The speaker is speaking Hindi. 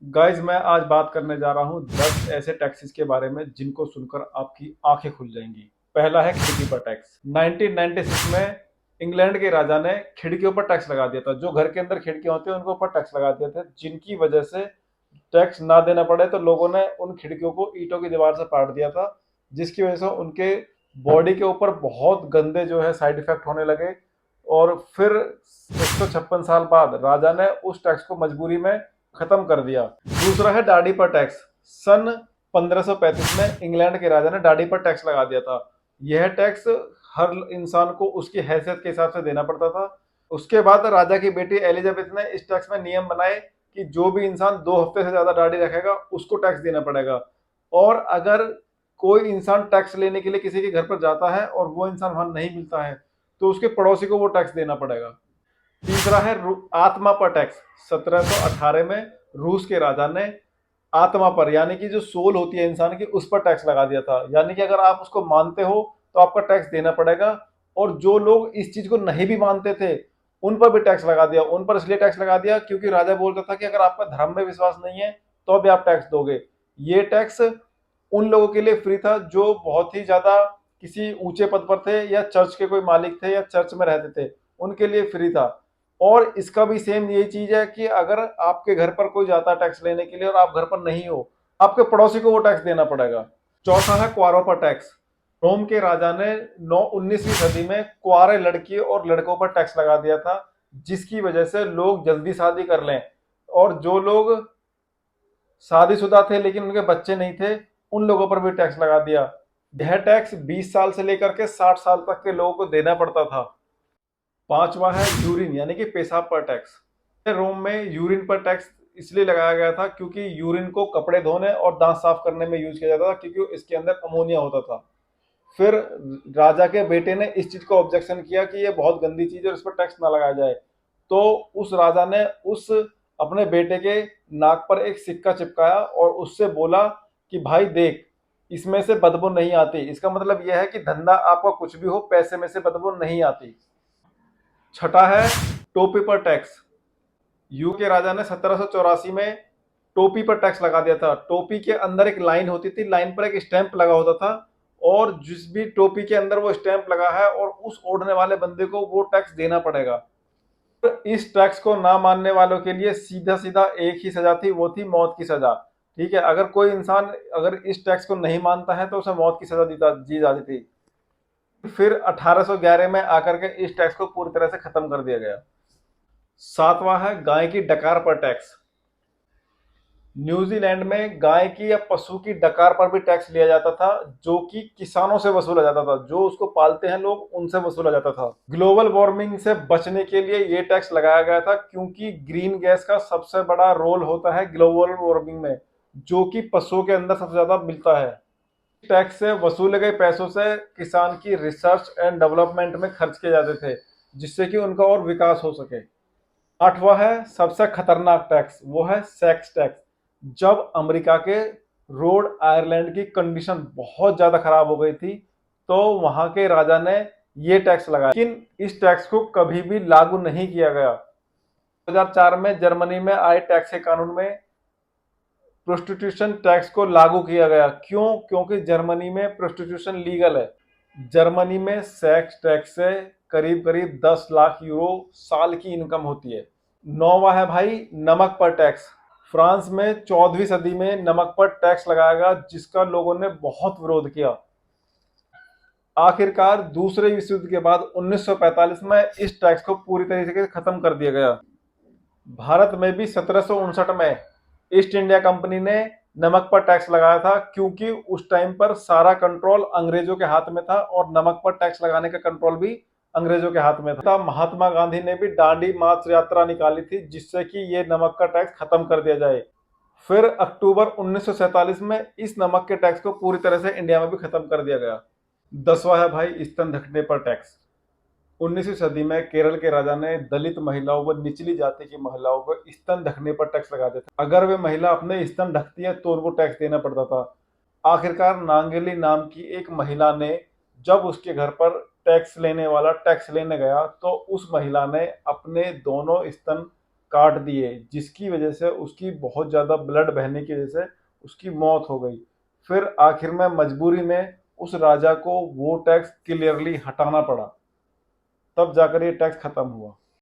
गाइस मैं आज बात करने जा रहा हूँ 10 ऐसे टैक्सेस के बारे में जिनको सुनकर आपकी आंखें खुल जाएंगी। पहला है खिड़की पर टैक्स। 1996 में इंग्लैंड के राजा ने खिड़कियों पर टैक्स लगा दिया था। जो घर के अंदर खिड़कियां होती हैं उनके ऊपर टैक्स लगा दिया था, जिनकी वजह से टैक्स ना देना पड़े तो लोगों ने उन खिड़कियों को ईंटों की दीवार से पाट दिया था, जिसकी वजह से उनके बॉडी के ऊपर बहुत गंदे जो है साइड इफेक्ट होने लगे। और फिर 156 साल बाद राजा ने उस टैक्स को मजबूरी में खत्म कर दिया। दूसरा है दाढ़ी पर टैक्स। सन 1535 में इंग्लैंड के राजा ने दाढ़ी पर टैक्स लगा दिया था। यह टैक्स हर इंसान को उसकी हैसियत के हिसाब से देना पड़ता था। उसके बाद राजा की बेटी एलिजाबेथ ने इस टैक्स में नियम बनाए कि जो भी इंसान 2 हफ्ते से ज्यादा दाढ़ी रखेगा उसको टैक्स देना पड़ेगा। और अगर कोई इंसान टैक्स लेने के लिए किसी के घर पर जाता है और वो इंसान वहां नहीं मिलता है तो उसके पड़ोसी को वो टैक्स देना पड़ेगा। तीसरा है आत्मा पर टैक्स। 1718 में रूस के राजा ने आत्मा पर, यानी कि जो सोल होती है इंसान की, उस पर टैक्स लगा दिया था। यानी कि अगर आप उसको मानते हो तो आपका टैक्स देना पड़ेगा। और जो लोग इस चीज को नहीं भी मानते थे उन पर भी टैक्स लगा दिया। उन पर इसलिए टैक्स लगा दिया क्योंकि राजा बोलता था कि अगर आपका धर्म में विश्वास नहीं है तो भी आप टैक्स दोगे। ये टैक्स उन लोगों के लिए फ्री था जो बहुत ही ज्यादा किसी ऊंचे पद पर थे या चर्च के कोई मालिक थे या चर्च में रहते थे, उनके लिए फ्री था। और इसका भी सेम यही चीज है कि अगर आपके घर पर कोई जाता है टैक्स लेने के लिए और आप घर पर नहीं हो, आपके पड़ोसी को वो टैक्स देना पड़ेगा। चौथा है क्वारो पर टैक्स। रोम के राजा ने 19वीं सदी में कुआरे लड़की और लड़कों पर टैक्स लगा दिया था, जिसकी वजह से लोग जल्दी शादी कर लें। और जो लोग शादीशुदा थे लेकिन उनके बच्चे नहीं थे, उन लोगों पर भी टैक्स लगा दिया। यह टैक्स 20 साल से लेकर के 60 साल तक के लोगों को देना पड़ता था। पांचवा है यूरिन यानी कि पेशाब पर टैक्स। रोम में यूरिन पर टैक्स इसलिए लगाया गया था क्योंकि यूरिन को कपड़े धोने और दांत साफ करने में यूज किया जाता था, क्योंकि इसके अंदर अमोनिया होता था। फिर राजा के बेटे ने इस चीज को ऑब्जेक्शन किया कि ये बहुत गंदी चीज है और इस पर टैक्स ना लगाया जाए। तो उस राजा ने उस अपने बेटे के नाक पर एक सिक्का चिपकाया और उससे बोला कि भाई देख, इसमें से बदबू नहीं आती। इसका मतलब यह है कि धंधा आपका कुछ भी हो, पैसे में से बदबू नहीं आती। छठा है टोपी पर टैक्स। यू के राजा ने 1784 में टोपी पर टैक्स लगा दिया था। टोपी के अंदर एक लाइन होती थी, लाइन पर एक स्टैंप लगा होता था, और जिस भी टोपी के अंदर वो स्टैंप लगा है और उस ओढ़ने वाले बंदे को वो टैक्स देना पड़ेगा। इस टैक्स को ना मानने वालों के लिए सीधा सीधा एक ही सजा थी, वो थी मौत की सजा। ठीक है, अगर कोई इंसान अगर इस टैक्स को नहीं मानता है तो उसे मौत की सजा दी जाती थी। फिर 1811 में आकर के इस टैक्स को पूरी तरह से खत्म कर दिया गया। सातवां है गाय की डकार पर टैक्स। न्यूजीलैंड में गाय की या पशु की डकार पर भी टैक्स लिया जाता था, जो कि किसानों से वसूला जाता था। जो उसको पालते हैं लोग, उनसे वसूला जाता था। ग्लोबल वार्मिंग से बचने के लिए ये टैक्स लगाया गया था, क्योंकि ग्रीन गैस का सबसे बड़ा रोल होता है ग्लोबल वार्मिंग में, जो कि पशुओं के अंदर सबसे ज्यादा मिलता है। टैक्स से वसूले गए पैसों से किसान की रिसर्च एंड डेवलपमेंट में खर्च किए जाते थे, जिससे कि उनका और विकास हो सके। आठवां है सबसे खतरनाक टैक्स, वो है सेक्स टैक्स। जब अमेरिका के रोड आयरलैंड की कंडीशन बहुत ज्यादा खराब हो गई थी तो वहां के राजा ने ये टैक्स लगाया, लेकिन इस टैक्स को कभी भी लागू नहीं किया गया। 2004 में जर्मनी में आए टैक्स के कानून में प्रोस्टिट्यूशन टैक्स को लागू किया गया। क्यों? क्योंकि जर्मनी में प्रोस्टिट्यूशन लीगल है। जर्मनी में सेक्स टैक्स से करीब करीब 10 लाख यूरो साल की इनकम होती है। नौवां है भाई नमक पर टैक्स। फ्रांस में 14वीं सदी में नमक पर टैक्स लगाया गया, जिसका लोगों ने बहुत विरोध किया। आखिरकार दूसरे विश्व युद्ध के बाद 1945 में इस टैक्स को पूरी तरीके से खत्म कर दिया गया। भारत में भी 1759 में ईस्ट इंडिया कंपनी ने नमक पर टैक्स लगाया था, क्योंकि उस टाइम पर सारा कंट्रोल अंग्रेजों के हाथ में था और नमक पर टैक्स लगाने का कंट्रोल भी अंग्रेजों के हाथ में था। महात्मा गांधी ने भी दांडी मार्च यात्रा निकाली थी, जिससे कि ये नमक का टैक्स खत्म कर दिया जाए। फिर अक्टूबर 1947 में इस नमक के टैक्स को पूरी तरह से इंडिया में भी खत्म कर दिया गया। 10वां है भाई स्तन ढकने पर टैक्स। 19वीं सदी में केरल के राजा ने दलित महिलाओं व निचली जाति की महिलाओं को स्तन ढकने पर टैक्स लगा दिया था। अगर वे महिला अपने स्तन ढकती है तो उनको टैक्स देना पड़ता था। आखिरकार नांगेली नाम की एक महिला ने, जब उसके घर पर टैक्स लेने वाला टैक्स लेने गया तो उस महिला ने अपने दोनों स्तन काट दिए, जिसकी वजह से उसकी बहुत ज़्यादा ब्लड बहने की वजह से उसकी मौत हो गई। फिर आखिर में मजबूरी में उस राजा को वो टैक्स क्लियरली हटाना पड़ा, तब जाकर ये टैक्स खत्म हुआ।